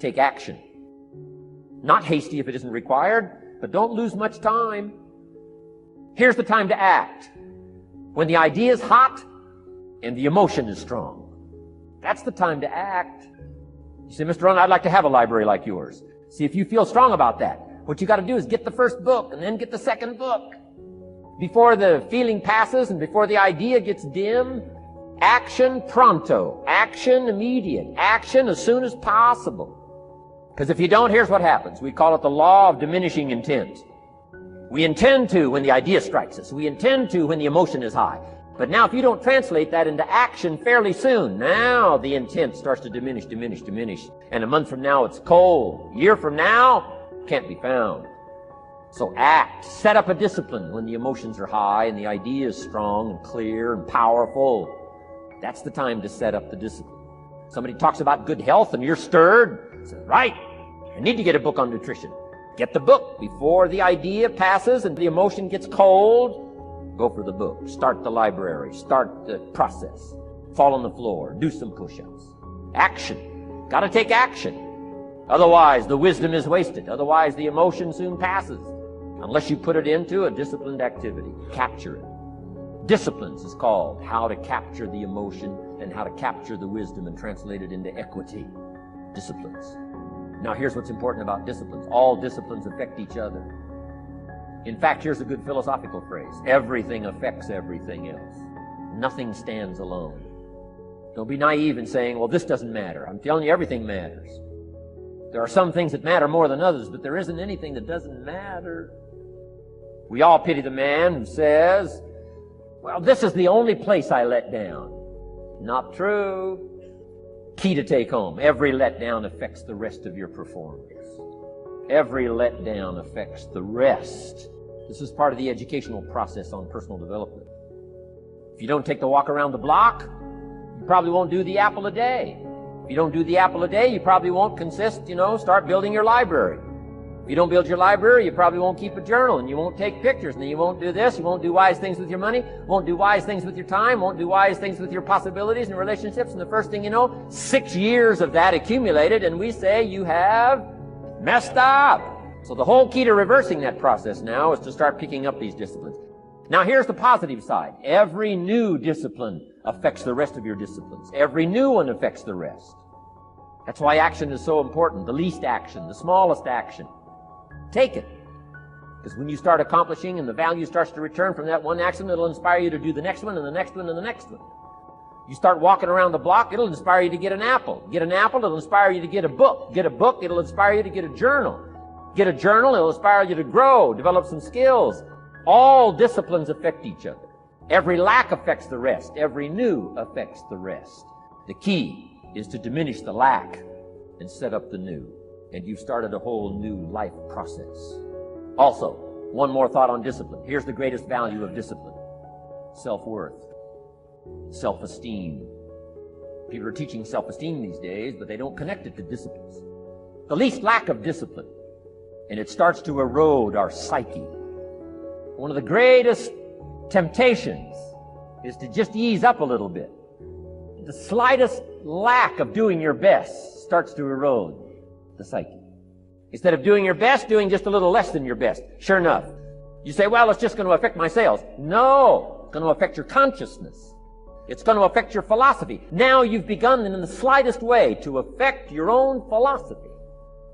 take action. Not hasty if it isn't required, but don't lose much time. Here's the time to act. When the idea is hot and the emotion is strong. That's the time to act. You say, Mr. Ron, I'd like to have a library like yours. See if you feel strong about that. What you got to do is get the first book and then get the second book. Before the feeling passes and before the idea gets dim, action pronto. Action immediate. Action as soon as possible. Because if you don't, here's what happens. We call it the law of diminishing intent. We intend to when the idea strikes us. We intend to when the emotion is high. But now if you don't translate that into action fairly soon, now the intent starts to diminish. And a month from now it's cold. A year from now, can't be found. So act. Set up a discipline when the emotions are high and the idea is strong and clear and powerful. That's the time to set up the discipline. Somebody talks about good health and you're stirred. Say, right, I need to get a book on nutrition. Get the book before the idea passes and the emotion gets cold. Go for the book. Start the library. Start the process. Fall on the floor. Do some push-ups. Action. Got to take action. Otherwise, the wisdom is wasted. Otherwise, the emotion soon passes. Unless you put it into a disciplined activity. Capture it. Disciplines is called how to capture the emotion and how to capture the wisdom and translate it into equity. Disciplines. Now, here's what's important about disciplines. All disciplines affect each other. In fact, here's a good philosophical phrase. Everything affects everything else. Nothing stands alone. Don't be naive in saying, well, this doesn't matter. I'm telling you, everything matters. There are some things that matter more than others, but there isn't anything that doesn't matter. We all pity the man who says, well, this is the only place I let down. Not true. Key to take home. Every letdown affects the rest of your performance. Every letdown affects the rest. This is part of the educational process on personal development. If you don't take the walk around the block, you probably won't do the apple a day. If you don't do the apple a day, you probably won't start building your library. If you don't build your library, you probably won't keep a journal, and you won't take pictures, and then you won't do this, you won't do wise things with your money, won't do wise things with your time, won't do wise things with your possibilities and relationships, and the first thing you know, 6 years of that accumulated, and we say you have messed up. So the whole key to reversing that process now is to start picking up these disciplines. Now here's the positive side. Every new discipline affects the rest of your disciplines. Every new one affects the rest. That's why action is so important. The least action, the smallest action. Take it. Because when you start accomplishing and the value starts to return from that one action, it'll inspire you to do the next one and the next one and the next one. You start walking around the block, it'll inspire you to get an apple. Get an apple, it'll inspire you to get a book. Get a book, it'll inspire you to get a journal. Get a journal, it'll inspire you to grow, develop some skills. All disciplines affect each other. Every lack affects the rest. Every new affects the rest. The key is to diminish the lack and set up the new. And you've started a whole new life process. Also, one more thought on discipline. Here's the greatest value of discipline. Self-worth. Self-esteem. People are teaching self-esteem these days, but they don't connect it to disciplines. The least lack of discipline, and it starts to erode our psyche. One of the greatest temptations is to just ease up a little bit. The slightest lack of doing your best starts to erode the psyche. Instead of doing your best, doing just a little less than your best. Sure enough. You say, well, it's just going to affect my sales. No, it's going to affect your consciousness. It's going to affect your philosophy. Now you've begun in the slightest way to affect your own philosophy.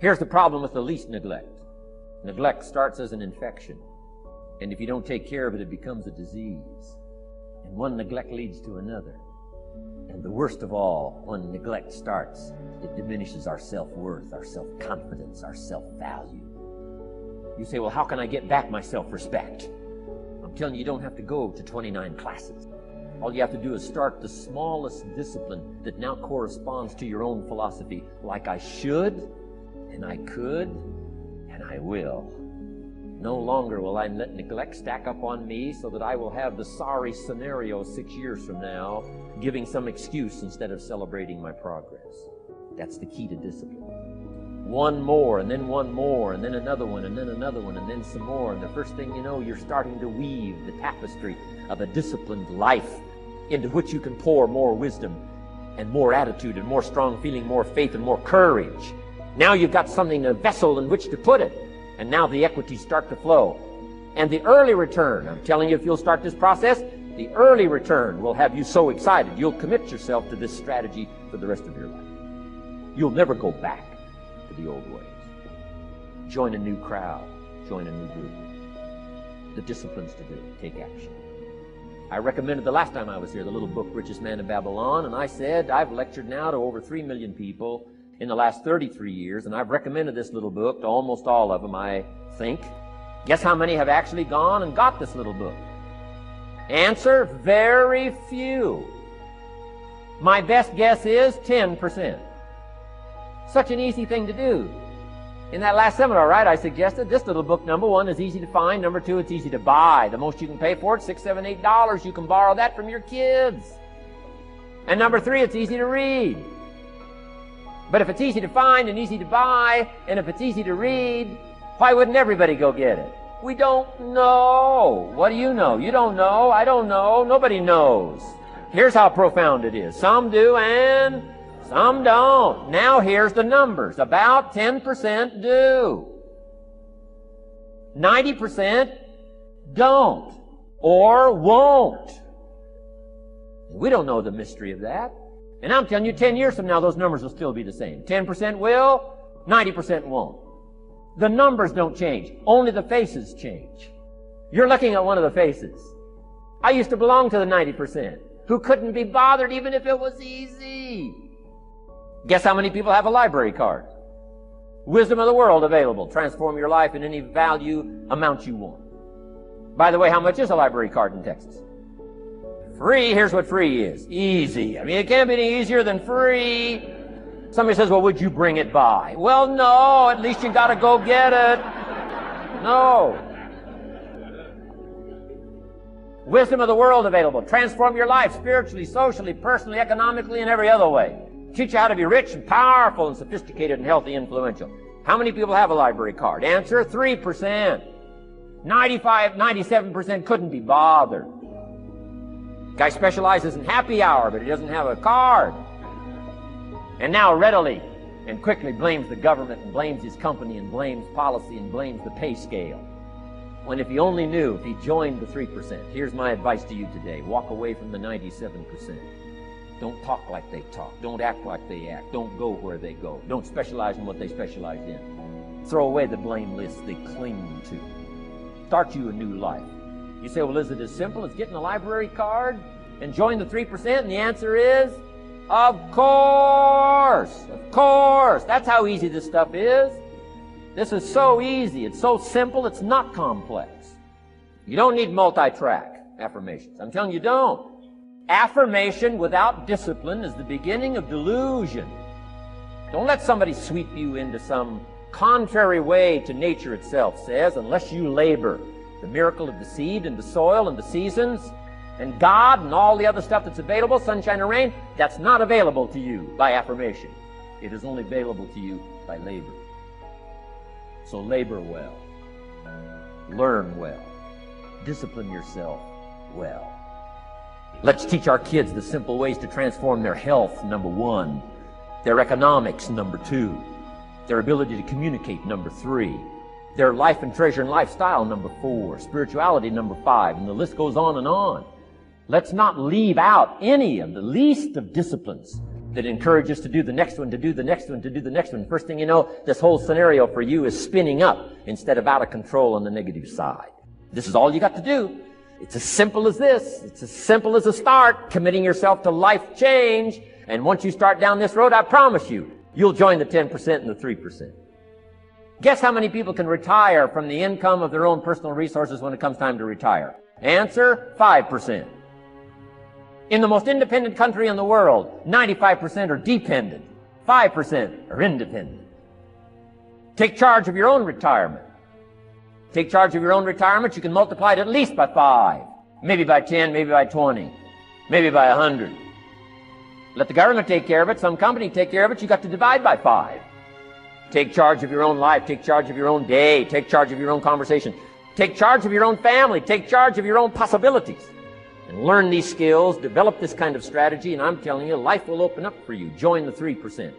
Here's the problem with the least neglect. Neglect starts as an infection. And if you don't take care of it, it becomes a disease. And one neglect leads to another. And the worst of all, when neglect starts, it diminishes our self-worth, our self-confidence, our self-value. You say, well, how can I get back my self-respect? I'm telling you, you don't have to go to 29 classes. All you have to do is start the smallest discipline that now corresponds to your own philosophy, like I should, and I could, and I will. No longer will I let neglect stack up on me so that I will have the sorry scenario 6 years from now, giving some excuse instead of celebrating my progress. That's the key to discipline. One more, and then one more, and then another one, and then another one, and then some more. And the first thing you know, you're starting to weave the tapestry of a disciplined life into which you can pour more wisdom and more attitude and more strong feeling, more faith and more courage. Now you've got something, a vessel in which to put it. And now the equities start to flow. And the early return, I'm telling you, if you'll start this process, the early return will have you so excited. You'll commit yourself to this strategy for the rest of your life. You'll never go back to the old ways. Join a new crowd. Join a new group. The disciplines to do. Take action. I recommended the last time I was here the little book, Richest Man in Babylon, and I said I've lectured now to over 3 million people in the last 33 years, and I've recommended this little book to almost all of them, I think. Guess how many have actually gone and got this little book? Answer, very few. My best guess is 10%. Such an easy thing to do. In that last seminar, right, I suggested this little book, number one, is easy to find. Number two, it's easy to buy. The most you can pay for it, $6, $7, $8. You can borrow that from your kids. And number three, it's easy to read. But if it's easy to find and easy to buy, and if it's easy to read, why wouldn't everybody go get it? We don't know. What do you know? You don't know. I don't know. Nobody knows. Here's how profound it is. Some do and some don't. Now here's the numbers. About 10% do. 90% don't or won't. We don't know the mystery of that. And I'm telling you, 10 years from now, those numbers will still be the same. 10% will, 90% won't. The numbers don't change. Only the faces change. You're looking at one of the faces. I used to belong to the 90% who couldn't be bothered even if it was easy. Guess how many people have a library card? Wisdom of the world available. Transform your life in any value amount you want. By the way, how much is a library card in Texas? Free. Here's what free is. Easy. I mean, it can't be any easier than free. Somebody says, well, would you bring it by? Well, no. At least you got to go get it. No. Wisdom of the world available. Transform your life spiritually, socially, personally, economically, and every other way. Teach you how to be rich and powerful and sophisticated and healthy, influential. How many people have a library card? Answer, 3%. 97% couldn't be bothered. Guy specializes in happy hour, but he doesn't have a card. And now readily and quickly blames the government and blames his company and blames policy and blames the pay scale. When if he only knew, if he joined the 3%, here's my advice to you today. Walk away from the 97%. Don't talk like they talk. Don't act like they act. Don't go where they go. Don't specialize in what they specialize in. Throw away the blame list they cling to. Start you a new life. You say, well, is it as simple as getting a library card and join the 3%? And the answer is, of course. Of course. That's how easy this stuff is. This is so easy. It's so simple. It's not complex. You don't need multi-track affirmations. I'm telling you, don't. Affirmation without discipline is the beginning of delusion. Don't let somebody sweep you into some contrary way to nature itself says, unless you labor. The miracle of the seed and the soil and the seasons and God and all the other stuff that's available, sunshine and rain, that's not available to you by affirmation. It is only available to you by labor. So labor well. Learn well. Discipline yourself well. Let's teach our kids the simple ways to transform their health, number one. Their economics, number two. Their ability to communicate, number three. Their life and treasure and lifestyle, number four. Spirituality, number five. And the list goes on and on. Let's not leave out any of the least of disciplines that encourage us to do the next one, to do the next one, to do the next one. First thing you know, this whole scenario for you is spinning up instead of out of control on the negative side. This is all you got to do. It's as simple as this. It's as simple as a start, committing yourself to life change. And once you start down this road, I promise you, you'll join the 10% and the 3%. Guess how many people can retire from the income of their own personal resources when it comes time to retire? Answer, 5%. In the most independent country in the world, 95% are dependent. 5% are independent. Take charge of your own retirement. Take charge of your own retirement, you can multiply it at least by 5. Maybe by 10, maybe by 20, maybe by 100. Let the government take care of it, some company take care of it, you got to divide by 5. Take charge of your own life, take charge of your own day, take charge of your own conversation, take charge of your own family, take charge of your own possibilities. And learn these skills, develop this kind of strategy, and I'm telling you, life will open up for you. Join the 3%.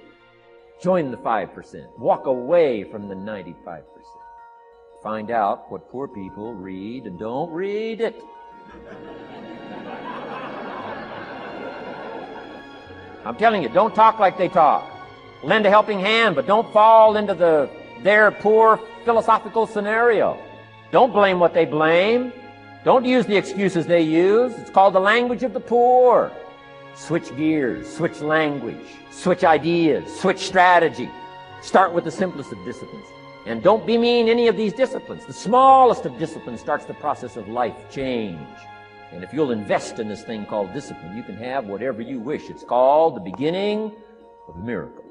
Join the 5%. Walk away from the 95%. Find out what poor people read and don't read it. I'm telling you, don't talk like they talk. Lend a helping hand, but don't fall into their poor philosophical scenario. Don't blame what they blame. Don't use the excuses they use. It's called the language of the poor. Switch gears, switch language, switch ideas, switch strategy. Start with the simplest of disciplines. And don't bemean any of these disciplines. The smallest of disciplines starts the process of life change. And if you'll invest in this thing called discipline, you can have whatever you wish. It's called the beginning of a miracle.